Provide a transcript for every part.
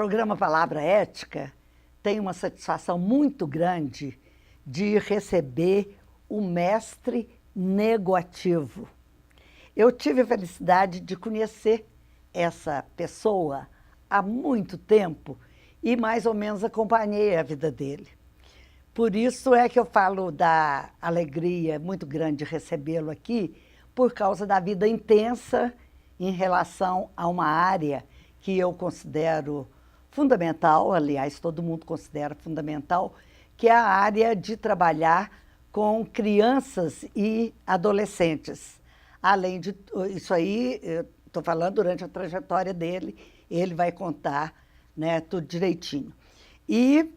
programa Palavra Ética tem uma satisfação muito grande de receber o mestre Nego Ativo. Eu tive a felicidade de conhecer essa pessoa há muito tempo e mais ou menos acompanhei a vida dele. Por isso é que eu falo da alegria muito grande de recebê-lo aqui, por causa da vida intensa em relação a uma área que eu considero fundamental, aliás, todo mundo considera fundamental, que é a área de trabalhar com crianças e adolescentes. Além de isso aí, estou falando durante a trajetória dele, ele vai contar, né, tudo direitinho. E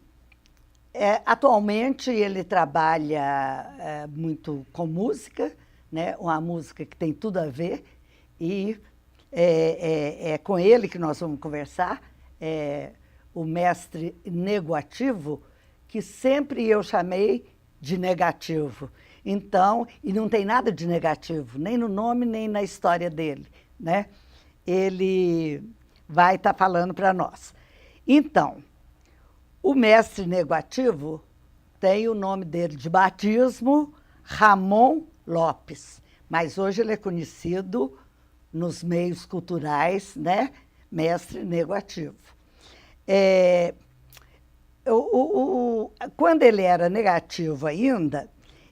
atualmente ele trabalha muito com música, né, uma música que tem tudo a ver, e é com ele que nós vamos conversar, o mestre Nego Ativo, que sempre eu chamei de negativo. Então, e não tem nada de negativo, nem no nome, nem na história dele, né? Ele vai estar falando para nós. Então, o mestre Nego Ativo tem o nome dele de batismo, Ramon Lopes, mas hoje ele é conhecido nos meios culturais, né? Mestre Nego Ativo. Quando ele era negativo ainda,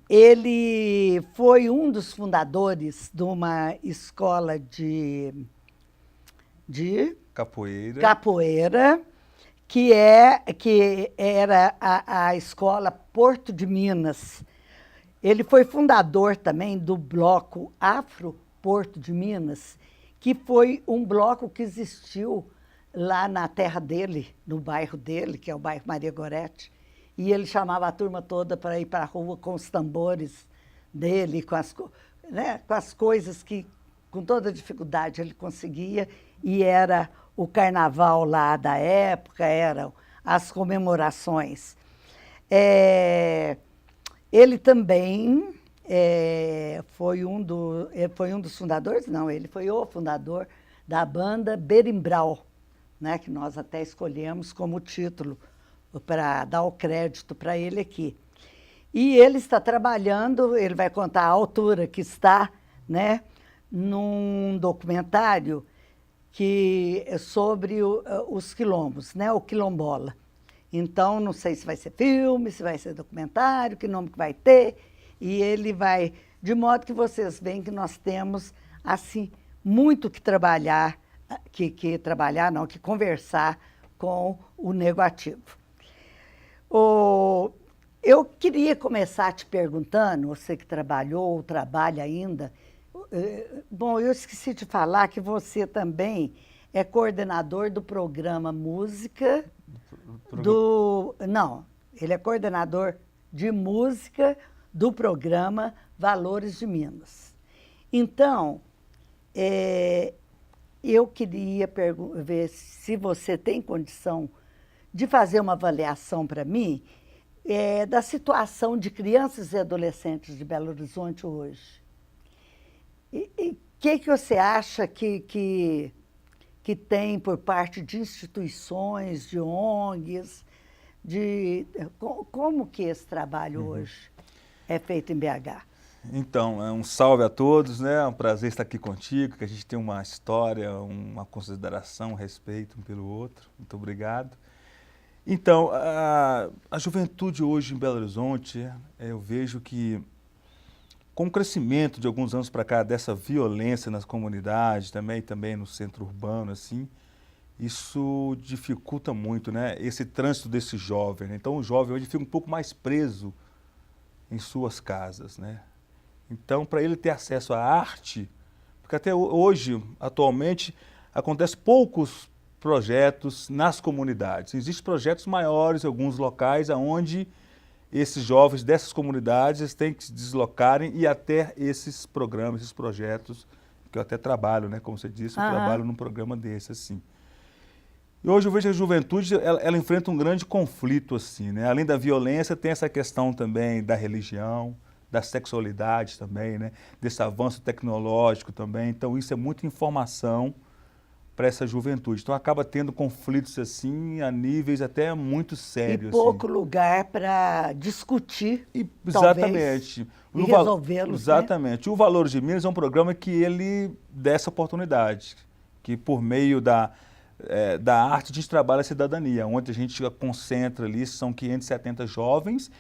ele foi um dos fundadores de uma escola de capoeira, que era a escola Porto de Minas. Ele foi fundador também do bloco Afro Porto de Minas, que foi um bloco que existiu lá na terra dele, no bairro dele, que é o bairro Maria Gorete, e ele chamava a turma toda para ir para a rua com os tambores dele, com as coisas que, com toda dificuldade, ele conseguia, e era o carnaval lá da época, eram as comemorações. Ele também foi um dos fundadores, não, ele foi o fundador da banda Berimbau, né, que nós até escolhemos como título para dar o crédito para ele aqui. E ele está trabalhando, ele vai contar a altura que está, né, num documentário que é sobre os quilombos, né, o quilombola. Então, não sei se vai ser filme, se vai ser documentário, que nome que vai ter, e ele vai, de modo que vocês veem que nós temos, assim, muito que trabalhar, que conversar com o Nego Ativo. Eu queria começar te perguntando, você que trabalhou ou trabalha ainda, bom, eu esqueci de falar que você também é coordenador do programa Música Não, ele é coordenador de música do programa Valores de Minas. Então, eu queria ver se você tem condição de fazer uma avaliação para mim da situação de crianças e adolescentes de Belo Horizonte hoje. E que você acha que tem por parte de instituições, de ONGs, como que esse trabalho hoje é feito em BH? Então, um salve a todos, né? É um prazer estar aqui contigo, que a gente tem uma história, uma consideração, um respeito um pelo outro. Muito obrigado. Então, a juventude hoje em Belo Horizonte, eu vejo que com o crescimento de alguns anos para cá dessa violência nas comunidades, também no centro urbano, assim, isso dificulta muito, né, esse trânsito desse jovem, né? Então o jovem hoje fica um pouco mais preso em suas casas, né? Então, para ele ter acesso à arte, porque até hoje, atualmente, acontece poucos projetos nas comunidades. Existem projetos maiores em alguns locais onde esses jovens dessas comunidades têm que se deslocarem e até esses programas, esses projetos, que eu até trabalho, né? Como você disse, eu trabalho num programa desse, assim. E hoje eu vejo a juventude, ela enfrenta um grande conflito, assim, né? Além da violência, tem essa questão também da religião, da sexualidade também, né? Desse avanço tecnológico também. Então, isso é muita informação para essa juventude. Então acaba tendo conflitos assim a níveis até muito sérios. E pouco lugar para discutir, Exatamente. E resolvê-los. Exatamente. Né? O Valores de Minas é um programa que ele dá essa oportunidade, que por meio da arte a gente trabalha a cidadania, onde a gente concentra ali, são 570 jovens.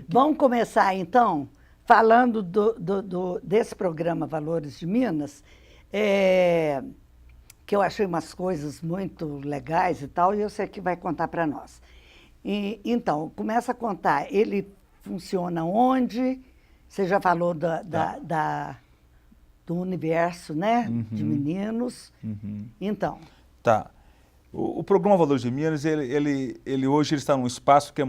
Vamos começar então, falando desse programa Valores de Minas, que eu achei umas coisas muito legais e tal, e eu sei que vai contar para nós. Então, começa a contar, ele funciona onde? Você já falou do universo, né? Uhum. De meninos. Uhum. Então. Tá. O programa Valores de Minas, ele hoje está num espaço que é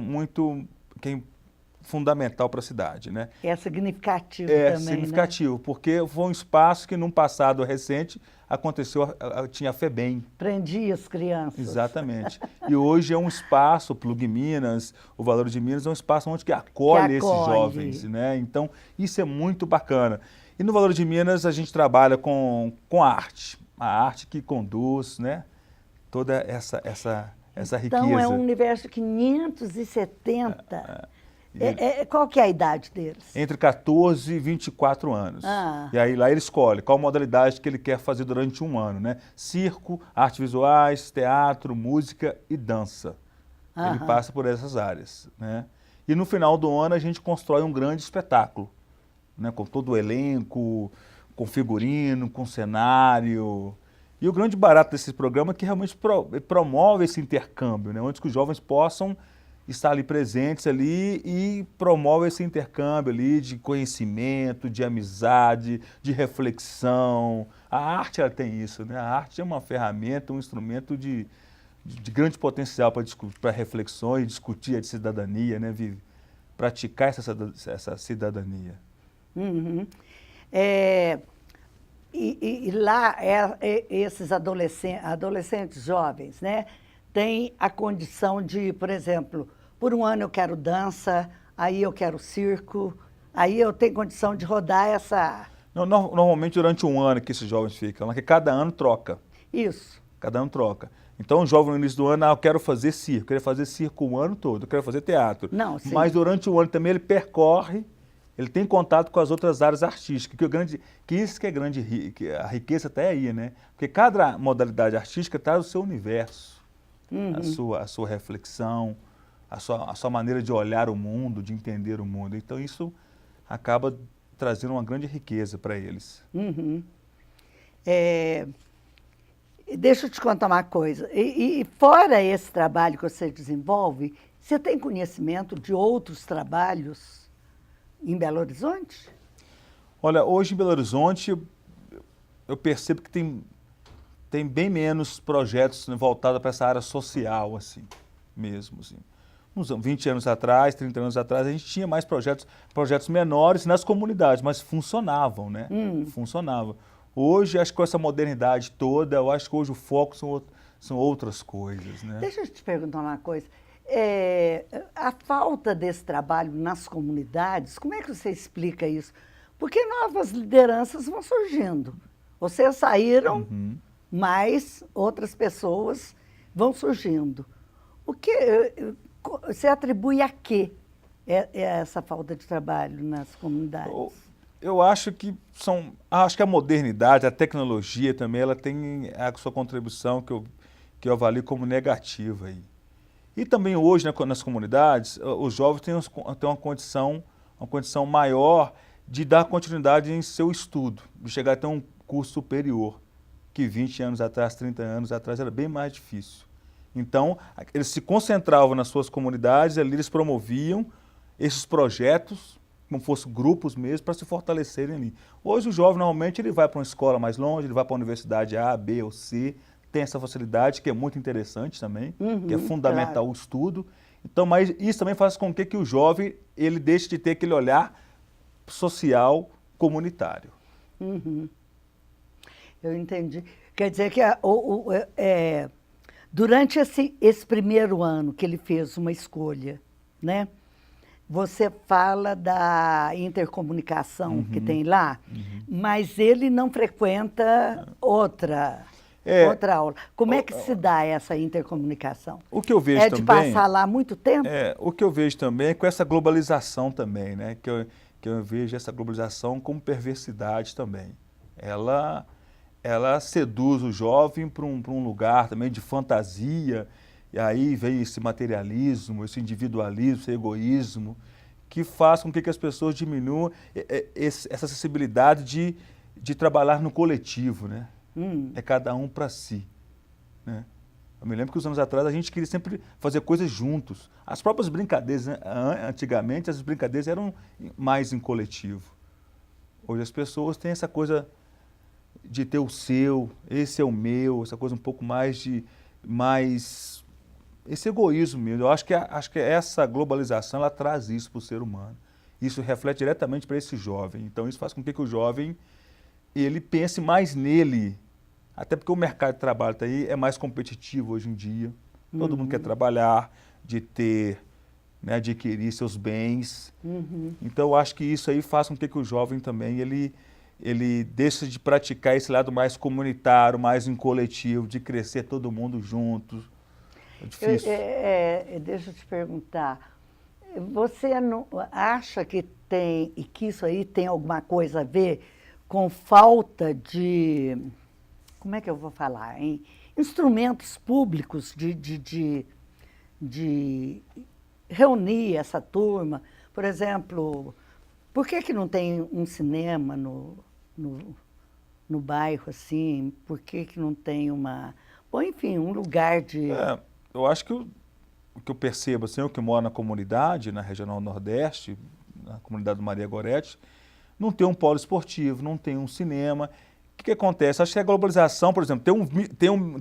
fundamental para a cidade, né? É significativo também, É significativo, né? Porque foi um espaço que num passado recente tinha a FEBEM. Prendia as crianças. Exatamente. E hoje é um espaço, o Plug Minas, o Valores de Minas, é um espaço onde acolhe esses jovens, né? Então, isso é muito bacana. E no Valores de Minas a gente trabalha com a arte que conduz, né? Toda essa riqueza. Então é um universo 570. Qual que é a idade deles? Entre 14 e 24 anos. E aí lá ele escolhe qual modalidade que ele quer fazer durante um ano, né? Circo, artes visuais, teatro, música e dança. Ele passa por essas áreas, né? E no final do ano a gente constrói um grande espetáculo, né? Com todo o elenco, com figurino, com cenário. E o grande barato desse programa é que realmente promove esse intercâmbio, né? Onde os jovens possam estar ali presentes ali e promove esse intercâmbio ali de conhecimento, de amizade, de reflexão. A arte ela tem isso, né? A arte é uma ferramenta, um instrumento de grande potencial para reflexões, discutir a cidadania, né? Praticar essa cidadania. Uhum. E lá esses adolescentes jovens, né? Tem a condição de, por exemplo, por um ano eu quero dança, aí eu quero circo, aí eu tenho condição de rodar essa... Normalmente durante um ano que esses jovens ficam, que cada ano troca. Isso. Cada ano troca. Então o jovem no início do ano, eu quero fazer circo, eu quero fazer circo o ano todo, eu quero fazer teatro. Não, sim. Mas durante o ano também ele percorre, ele tem contato com as outras áreas artísticas, isso que é grande, a riqueza até aí, né? Porque cada modalidade artística traz o seu universo. A sua reflexão, a sua maneira de olhar o mundo, de entender o mundo. Então, isso acaba trazendo uma grande riqueza para eles. Uhum. Deixa eu te contar uma coisa. E fora esse trabalho que você desenvolve, você tem conhecimento de outros trabalhos em Belo Horizonte? Olha, hoje em Belo Horizonte, eu percebo que tem bem menos projetos voltados para essa área social, assim, mesmo, assim. Uns 20 anos atrás, 30 anos atrás, a gente tinha mais projetos menores nas comunidades, mas funcionavam, né? Funcionavam. Hoje, acho que com essa modernidade toda, eu acho que hoje o foco são outras coisas, né? Deixa eu te perguntar uma coisa. A falta desse trabalho nas comunidades, como é que você explica isso? Porque novas lideranças vão surgindo. Vocês saíram... mas outras pessoas vão surgindo. O que você atribui a quê essa falta de trabalho nas comunidades? Eu acho que acho que a modernidade, a tecnologia também, ela tem a sua contribuição que eu avalio como negativa aí. E também hoje, né, nas comunidades, os jovens têm uma condição maior de dar continuidade em seu estudo, de chegar a ter um curso superior, que 20 anos atrás, 30 anos atrás, era bem mais difícil. Então, eles se concentravam nas suas comunidades, ali eles promoviam esses projetos, como fossem grupos mesmo, para se fortalecerem ali. Hoje o jovem, normalmente, ele vai para uma escola mais longe, ele vai para a universidade A, B ou C, tem essa facilidade, que é muito interessante também, que é fundamental o estudo. Então, mas isso também faz com que o jovem ele deixe de ter aquele olhar social comunitário. Eu entendi. Quer dizer que durante esse primeiro ano que ele fez uma escolha, né? Você fala da intercomunicação que tem lá, mas ele não frequenta outra. outra aula. Como é que se dá essa intercomunicação? O que eu vejo é de também, passar lá muito tempo? o que eu vejo também é com essa globalização também, né? Que eu vejo essa globalização como perversidade também. Ela seduz o jovem para um lugar também de fantasia, e aí vem esse materialismo, esse individualismo, esse egoísmo, que faz com que as pessoas diminuam essa sensibilidade de trabalhar no coletivo, né? É cada um para si, né? Eu me lembro que uns anos atrás a gente queria sempre fazer coisas juntos. As próprias brincadeiras, né? Antigamente as brincadeiras eram mais em coletivo. Hoje as pessoas têm essa coisa de ter o seu, esse é o meu, essa coisa um pouco mais esse egoísmo mesmo. Eu acho que essa globalização ela traz isso para o ser humano. Isso reflete diretamente para esse jovem. Então isso faz com que o jovem ele pense mais nele. Até porque o mercado de trabalho tá aí, é mais competitivo hoje em dia. Todo mundo quer trabalhar, de ter, né, adquirir seus bens. Então, eu acho que isso aí faz com que o jovem também ele deixe de praticar esse lado mais comunitário, mais em coletivo, de crescer todo mundo junto. É difícil. Deixa eu te perguntar, você não acha que isso aí tem alguma coisa a ver com falta de... Como é que eu vou falar, hein? Instrumentos públicos de reunir essa turma? Por exemplo, por que não tem um cinema no bairro, assim? Por que não tem Bom, enfim, um lugar de... Eu acho que o que eu percebo, assim, eu que moro na comunidade, na Regional Nordeste, na comunidade do Maria Gorete, não tem um polo esportivo, não tem um cinema. O que acontece? Acho que a globalização, por exemplo,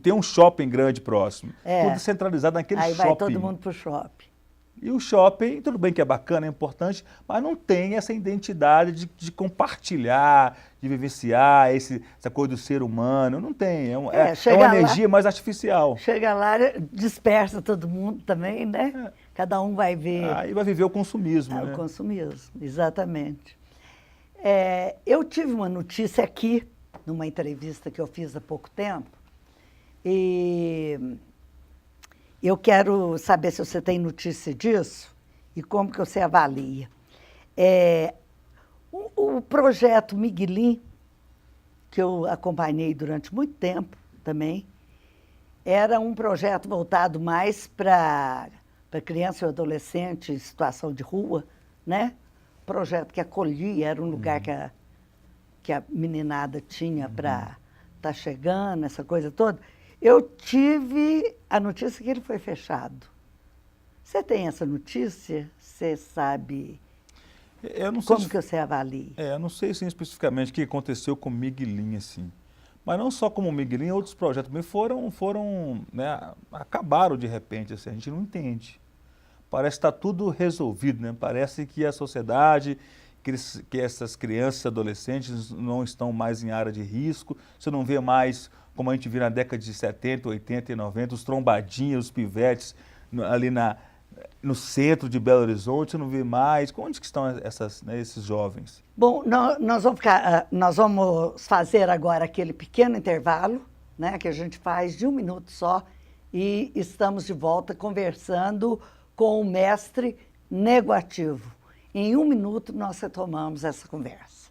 tem um shopping grande próximo, tudo centralizado naquele shopping. Aí vai todo mundo para o shopping. E o shopping, tudo bem que é bacana, é importante, mas não tem essa identidade de compartilhar, de vivenciar essa coisa do ser humano. Não tem, é uma energia mais artificial. Chega lá, dispersa todo mundo também, né? Cada um vai ver... Aí vai viver o consumismo, né? O consumismo, exatamente. Eu tive uma notícia aqui, numa entrevista que eu fiz há pouco tempo, e eu quero saber se você tem notícia disso e como que você avalia. O projeto Miguelim, que eu acompanhei durante muito tempo também, era um projeto voltado mais para criança e adolescente em situação de rua, né? Projeto que acolhia, era um lugar que a meninada tinha para estar chegando, essa coisa toda. Eu tive a notícia que ele foi fechado. Você tem essa notícia? Você sabe como que você avalia? Eu não sei assim, especificamente o que aconteceu com o Miguelim, assim. Mas não só como o Miguelim, outros projetos também foram né, acabaram de repente, assim, a gente não entende. Parece que está tudo resolvido, né? Parece que a sociedade, que essas crianças e adolescentes não estão mais em área de risco. Você não vê mais, como a gente via na década de 70, 80 e 90, os trombadinhos, os pivetes ali no centro de Belo Horizonte, você não vê mais. Onde que estão esses jovens? Bom, nós vamos fazer agora aquele pequeno intervalo, né, que a gente faz de 1 minuto só, e estamos de volta conversando com o mestre Negoativo. Em 1 minuto nós retomamos essa conversa.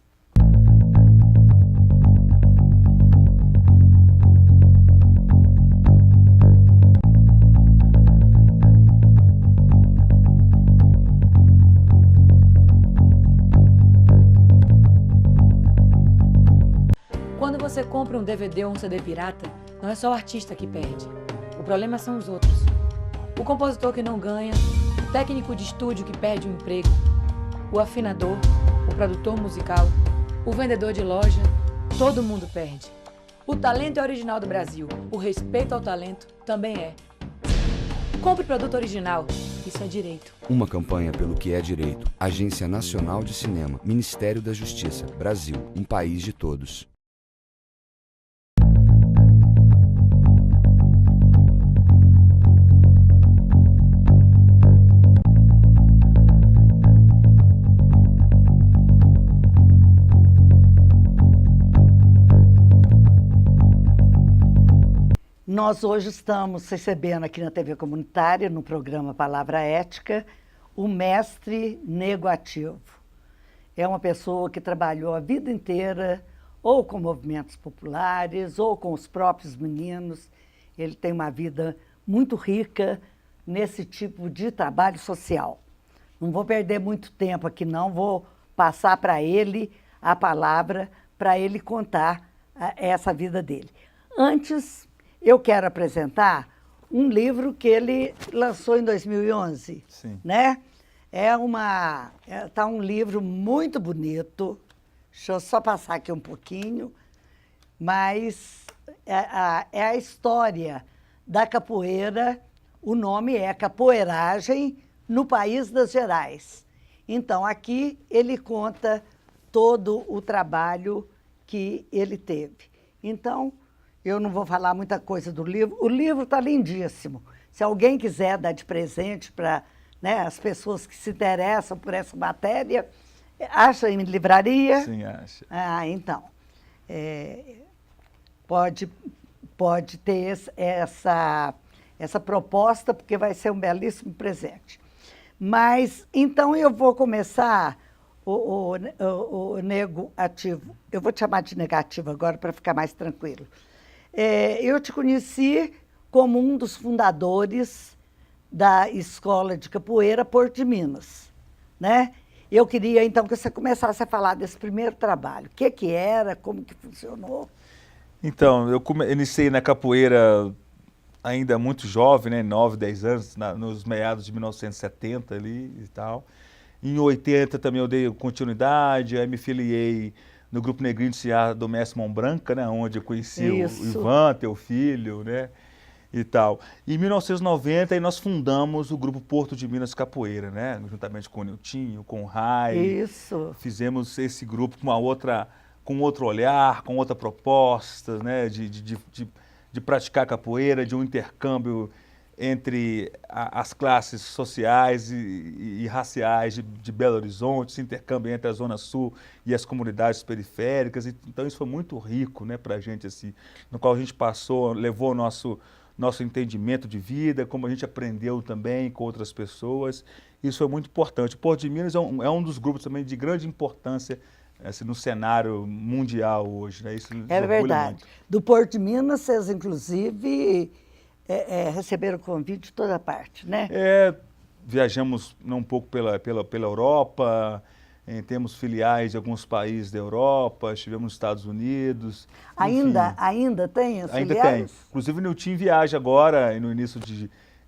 Quando você compra um DVD ou um CD pirata, não é só o artista que perde. O problema são os outros. O compositor que não ganha, o técnico de estúdio que perde o emprego, o afinador, o produtor musical, o vendedor de loja, todo mundo perde. O talento é original do Brasil, o respeito ao talento também é. Compre produto original, isso é direito. Uma campanha pelo que é direito. Agência Nacional de Cinema, Ministério da Justiça, Brasil, um país de todos. nós hoje estamos recebendo aqui na TV Comunitária, no programa Palavra Ética, o mestre negativo. É uma pessoa que trabalhou a vida inteira ou com movimentos populares, ou com os próprios meninos. Ele tem uma vida muito rica nesse tipo de trabalho social. Não vou perder muito tempo aqui, não. Vou passar para ele a palavra, para ele contar essa vida dele. Antes, eu quero apresentar um livro que ele lançou em 2011. Sim. Né? Tá um livro muito bonito. Deixa eu só passar aqui um pouquinho. Mas é a história da capoeira. O nome é Capoeiragem no País das Gerais. Então, aqui ele conta todo o trabalho que ele teve. Então, eu não vou falar muita coisa do livro. O livro está lindíssimo. Se alguém quiser dar de presente para, né, as pessoas que se interessam por essa matéria, acha em livraria? Sim, acha. Ah, então. Pode ter essa proposta, porque vai ser um belíssimo presente. Mas, então, eu vou começar o negativo. Eu vou te chamar de negativo agora para ficar mais tranquilo. Eu te conheci como um dos fundadores da Escola de Capoeira Porto de Minas, né? Eu queria, então, que você começasse a falar desse primeiro trabalho. O que era, como que funcionou? Então, eu iniciei na capoeira ainda muito jovem, né, 9, 10 anos, nos meados de 1970 ali e tal. Em 80 também eu dei continuidade, aí me filiei no Grupo Negrinho de Seara do Mestre Mão Branca, né, onde eu conheci o Ivan, teu filho, né, e tal. Em 1990 aí nós fundamos o Grupo Porto de Minas Capoeira, né, juntamente com o Niltinho, com o Rai. Isso. Fizemos esse grupo com outro olhar, com outra proposta, né, de praticar capoeira, de um intercâmbio entre as classes sociais e raciais de Belo Horizonte, esse intercâmbio entre a Zona Sul e as comunidades periféricas. Então isso foi muito rico, né, para a gente, assim, no qual a gente levou o nosso entendimento de vida, como a gente aprendeu também com outras pessoas. Isso foi muito importante. O Porto de Minas é um dos grupos também de grande importância assim, no cenário mundial hoje, né? Isso nos orgulha verdade. muito. Do Porto de Minas, vocês, inclusive, receberam convite de toda parte, né? Viajamos um pouco pela Europa, temos filiais de alguns países da Europa, estivemos nos Estados Unidos. Ainda tem as Ainda filiais? tem. Inclusive o Niltinho viaja agora, no início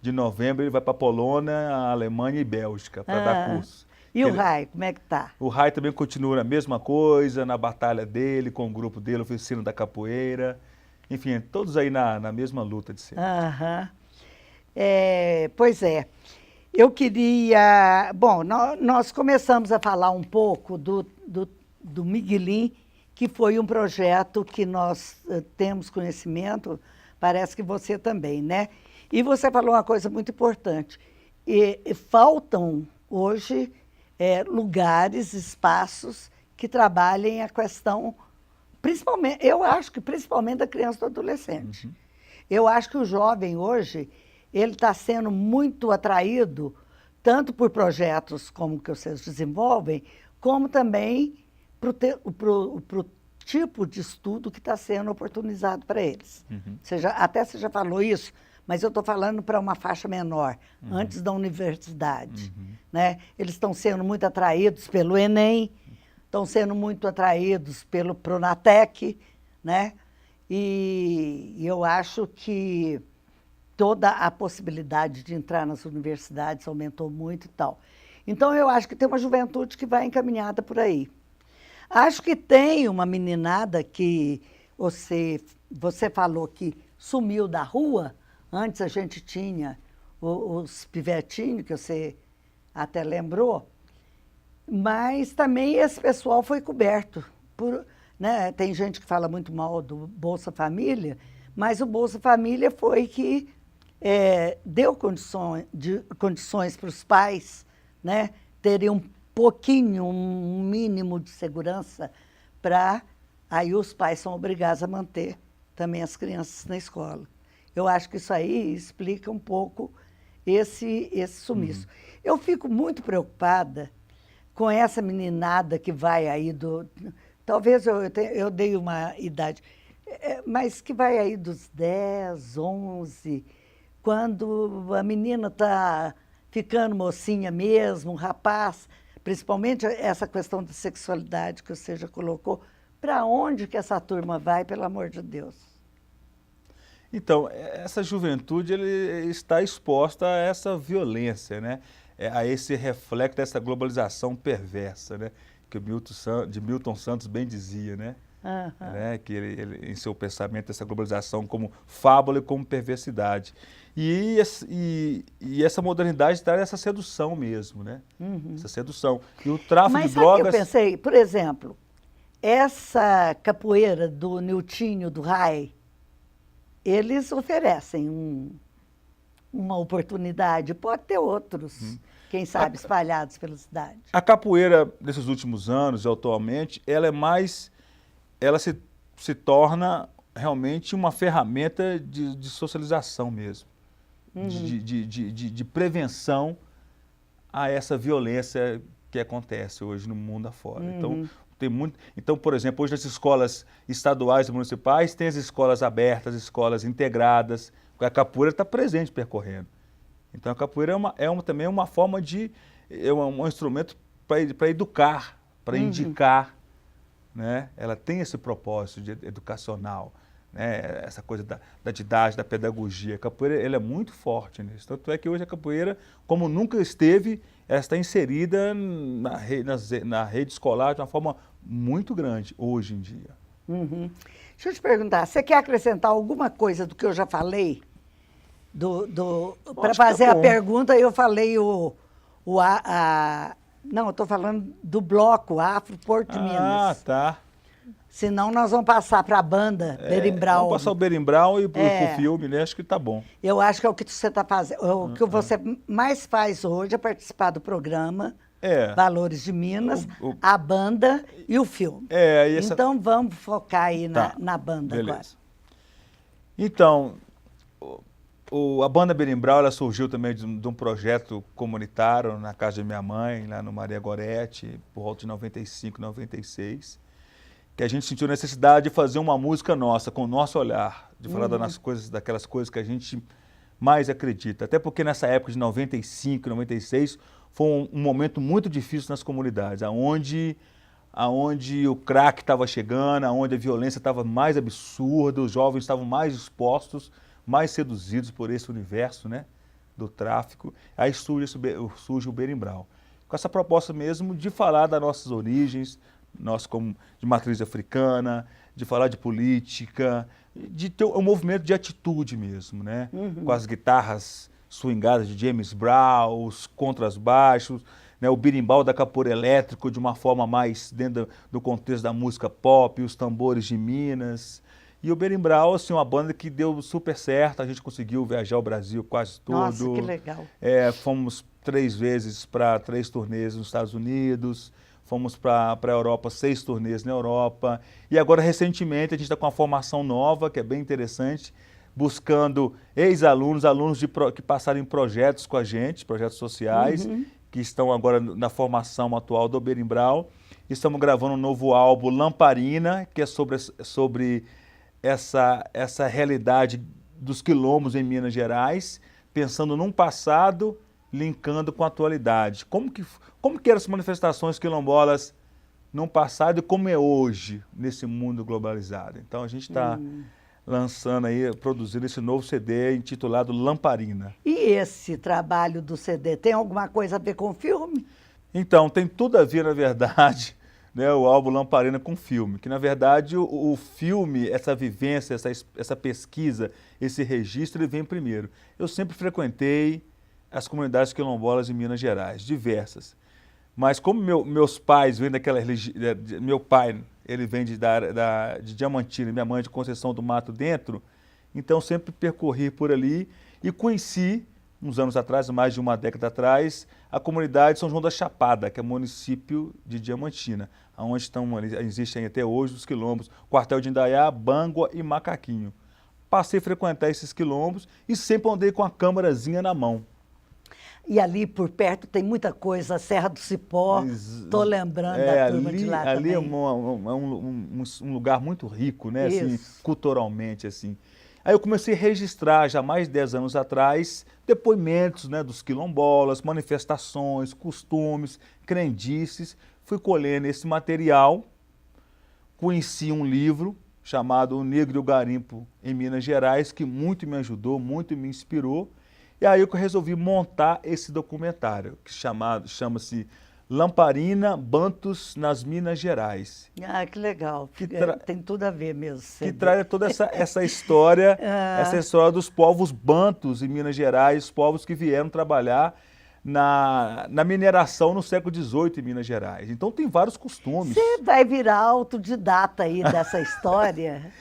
de novembro, ele vai para a Polônia, a Alemanha e Bélgica para dar curso. E o Rai, como é que tá? O Rai também continua a mesma coisa, na batalha dele, com o grupo dele, Oficina da Capoeira. Enfim, todos aí na mesma luta de sempre. Pois é. Eu queria... Bom, nós começamos a falar um pouco do Miguelim, que foi um projeto que nós temos conhecimento, parece que você também, né? E você falou uma coisa muito importante. Faltam hoje lugares, espaços que trabalhem a questão, principalmente, eu acho que principalmente da criança e do adolescente. Uhum. Eu acho que o jovem hoje, ele está sendo muito atraído, tanto por projetos como que vocês desenvolvem, como também para o tipo de estudo que está sendo oportunizado para eles. Uhum. Você já falou isso, mas eu estou falando para uma faixa menor, antes da universidade. Né? Eles estão sendo muito atraídos pelo Enem, estão sendo muito atraídos pelo Pronatec, né? E eu acho que toda a possibilidade de entrar nas universidades aumentou muito e tal. Então, eu acho que tem uma juventude que vai encaminhada por aí. Acho que tem uma meninada que você falou que sumiu da rua. Antes a gente tinha os pivetinhos, que você até lembrou, mas também esse pessoal foi coberto. Né? Tem gente que fala muito mal do Bolsa Família, mas o Bolsa Família foi que deu condições para os pais, né, terem um mínimo de segurança aí os pais são obrigados a manter também as crianças na escola. Eu acho que isso aí explica um pouco esse sumiço. Eu fico muito preocupada com essa meninada que vai aí talvez eu dei uma idade, mas que vai aí dos 10, 11, quando a menina está ficando mocinha mesmo, um rapaz, principalmente essa questão da sexualidade que você já colocou, para onde que essa turma vai, pelo amor de Deus? Então, essa juventude ele está exposta a essa violência, né? A esse reflexo dessa globalização perversa, né? Que de Milton Santos bem dizia, né? Né? Que ele, em seu pensamento, essa globalização como fábula e como perversidade. E essa modernidade traz essa sedução mesmo, né? Essa sedução. E o tráfico Mas de sabe o que drogas... eu pensei? Por exemplo, essa capoeira do Niltinho, do Rai, eles oferecem uma oportunidade, pode ter outros, quem sabe, espalhados pela cidade. A capoeira, nesses últimos anos e atualmente, ela se torna realmente uma ferramenta de socialização mesmo, de prevenção a essa violência que acontece hoje no mundo afora. Então, por exemplo, hoje nas escolas estaduais e municipais tem as escolas abertas, escolas integradas, porque a capoeira está presente percorrendo. Então a capoeira também é uma forma um instrumento para educar, para indicar, né? Ela tem esse propósito educacional, né? Essa coisa da didática, da pedagogia. A capoeira ela é muito forte nisso. Tanto é que hoje a capoeira, como nunca esteve, ela está inserida na rede escolar de uma forma muito grande hoje em dia. Deixa eu te perguntar, você quer acrescentar alguma coisa do que eu já falei? Para fazer a pergunta, eu falei não, eu estou falando do bloco Afro Porto de Minas. Ah, tá. Senão nós vamos passar para a banda Berimbau. Vamos passar o Berimbau e pro filme, né? Acho que tá bom. Eu acho que é o que você está fazendo. O que você mais faz hoje é participar do programa Valores de Minas, a banda e o filme. Então vamos focar aí na banda agora. Então, a banda Berimbau ela surgiu também de um projeto comunitário na casa de minha mãe, lá no Maria Gorete, por volta de 95, 96. Que a gente sentiu a necessidade de fazer uma música nossa, com o nosso olhar, de falar daquelas coisas que a gente mais acredita. Até porque nessa época de 95, 96, foi um momento muito difícil nas comunidades, aonde o crack estava chegando, aonde a violência estava mais absurda, os jovens estavam mais expostos, mais seduzidos por esse universo, né, do tráfico. Aí surge o Berimbau, com essa proposta mesmo de falar das nossas origens, nós como de matriz africana, de falar de política, de ter um movimento de atitude mesmo, né? Com as guitarras swingadas de James Brown, os contras baixos, né? O berimbau da capoeira elétrico de uma forma mais dentro do contexto da música pop, os tambores de Minas. E o Berimbau, assim, uma banda que deu super certo, a gente conseguiu viajar o Brasil quase todo. Nossa, que legal. Fomos 3 vezes para 3 turnês nos Estados Unidos, fomos para a Europa, 6 turnês na Europa. E agora, recentemente, a gente está com uma formação nova, que é bem interessante, buscando ex-alunos, que passaram em projetos com a gente, projetos sociais, que estão agora na formação atual do Berimbau. Estamos gravando um novo álbum, Lamparina, que é sobre essa realidade dos quilombos em Minas Gerais, pensando num passado, linkando com a atualidade. Como que eram as manifestações quilombolas no passado e como é hoje, nesse mundo globalizado? Então a gente está lançando aí, produzindo esse novo CD intitulado Lamparina. E esse trabalho do CD tem alguma coisa a ver com o filme? Então, tem tudo a ver, na verdade, né, o álbum Lamparina com o filme, que na verdade o filme, essa vivência, essa pesquisa, esse registro, ele vem primeiro. Eu sempre frequentei as comunidades quilombolas em Minas Gerais, diversas. Mas como meus pais vêm daquela religião, meu pai, ele vem de Diamantina, minha mãe de Conceição do Mato Dentro, então sempre percorri por ali e conheci, uns anos atrás, mais de uma década atrás, a comunidade São João da Chapada, que é município de Diamantina, onde existem até hoje os quilombos, Quartel de Indaiá, Bangua e Macaquinho. passei a frequentar esses quilombos e sempre andei com a câmerazinha na mão. E ali por perto tem muita coisa, Serra do Cipó, estou lembrando da turma de lá ali também. um lugar muito rico, né? Assim, Isso. culturalmente, assim. Aí eu comecei a registrar, já mais de 10 anos atrás, depoimentos, né, dos quilombolas, manifestações, costumes, crendices. Fui colhendo esse material, conheci um livro chamado O Negro e o Garimpo em Minas Gerais, que muito me ajudou, muito me inspirou. E aí eu resolvi montar esse documentário, que chama-se Lamparina, Bantus nas Minas Gerais. Ah, que legal. Tem tudo a ver mesmo. Que traz toda essa história, essa história dos povos bantus em Minas Gerais, os povos que vieram trabalhar na mineração no século XVIII em Minas Gerais. Então tem vários costumes. Você vai virar autodidata aí dessa história.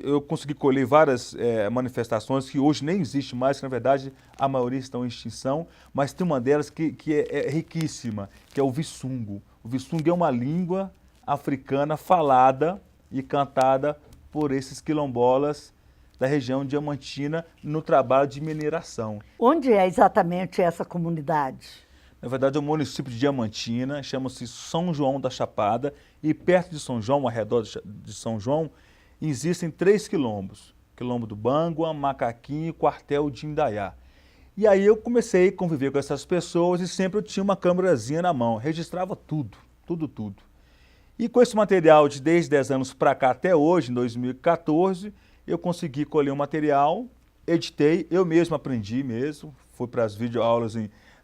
Eu consegui colher várias manifestações que hoje nem existe mais, que na verdade a maioria estão em extinção, mas tem uma delas que é riquíssima, que é o Vissungo. O Vissungo é uma língua africana falada e cantada por esses quilombolas da região diamantina no trabalho de mineração. Onde é exatamente essa comunidade? Na verdade, é o município de Diamantina, chama-se São João da Chapada, e perto de São João, ao redor de São João, existem 3 quilombos, Quilombo do Bangua, Macaquinho e Quartel de Indaiá. E aí eu comecei a conviver com essas pessoas e sempre eu tinha uma câmerazinha na mão, registrava tudo. E com esse material de desde 10 anos para cá até hoje, em 2014, eu consegui colher um material, editei, eu mesmo aprendi mesmo, fui para as videoaulas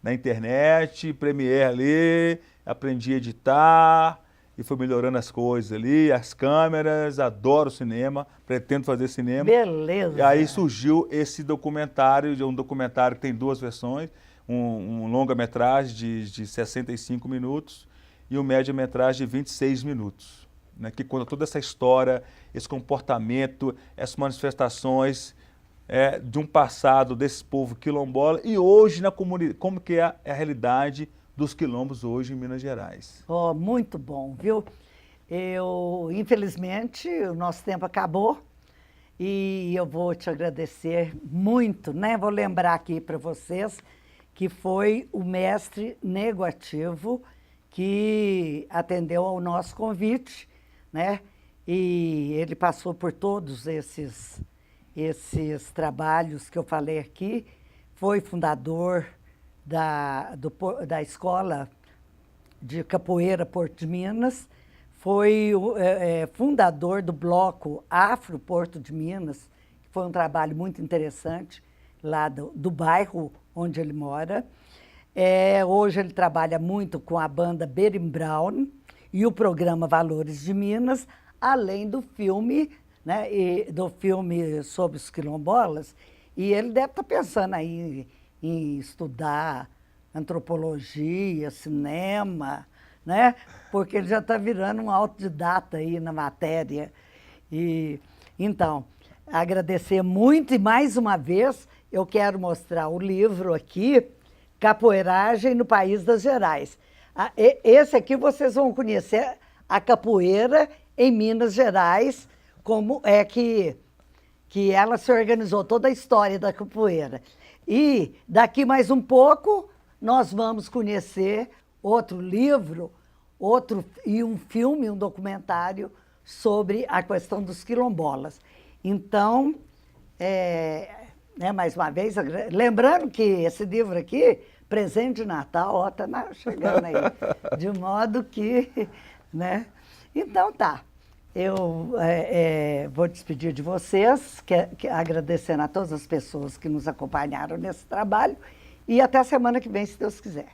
na internet, Premiere ali, aprendi a editar, e fui melhorando as coisas ali, as câmeras, adoro cinema, pretendo fazer cinema. Beleza! E aí surgiu esse documentário, um documentário que tem 2 versões, um longa-metragem de 65 minutos e um média-metragem de 26 minutos, né, que conta toda essa história, esse comportamento, essas manifestações de um passado desse povo quilombola e hoje na comunidade, como que é a realidade dos quilombos hoje em Minas Gerais. Oh, muito bom, viu? Infelizmente, o nosso tempo acabou e eu vou te agradecer muito, né? Vou lembrar aqui para vocês que foi o mestre Nego Ativo que atendeu ao nosso convite, né? E ele passou por todos esses trabalhos que eu falei aqui, foi fundador da Escola de Capoeira Porto de Minas, foi fundador do Bloco Afro Porto de Minas, que foi um trabalho muito interessante lá do bairro onde ele mora. Hoje ele trabalha muito com a banda Berim Brown e o programa Valores de Minas, além do filme, né, do filme sobre os quilombolas, e ele deve estar pensando aí em estudar antropologia, cinema, né? Porque ele já está virando um autodidata aí na matéria. Então, agradecer muito e mais uma vez eu quero mostrar o livro aqui, Capoeiragem no País das Gerais. Esse aqui vocês vão conhecer a capoeira em Minas Gerais, como é que ela se organizou, toda a história da capoeira. E daqui mais um pouco nós vamos conhecer outro livro, e um filme, um documentário sobre a questão dos quilombolas. Então, mais uma vez, lembrando que esse livro aqui, presente de Natal, ó, tá chegando aí, de modo que, né? Então tá, eu vou despedir de vocês, agradecendo a todas as pessoas que nos acompanharam nesse trabalho, e até a semana que vem, se Deus quiser.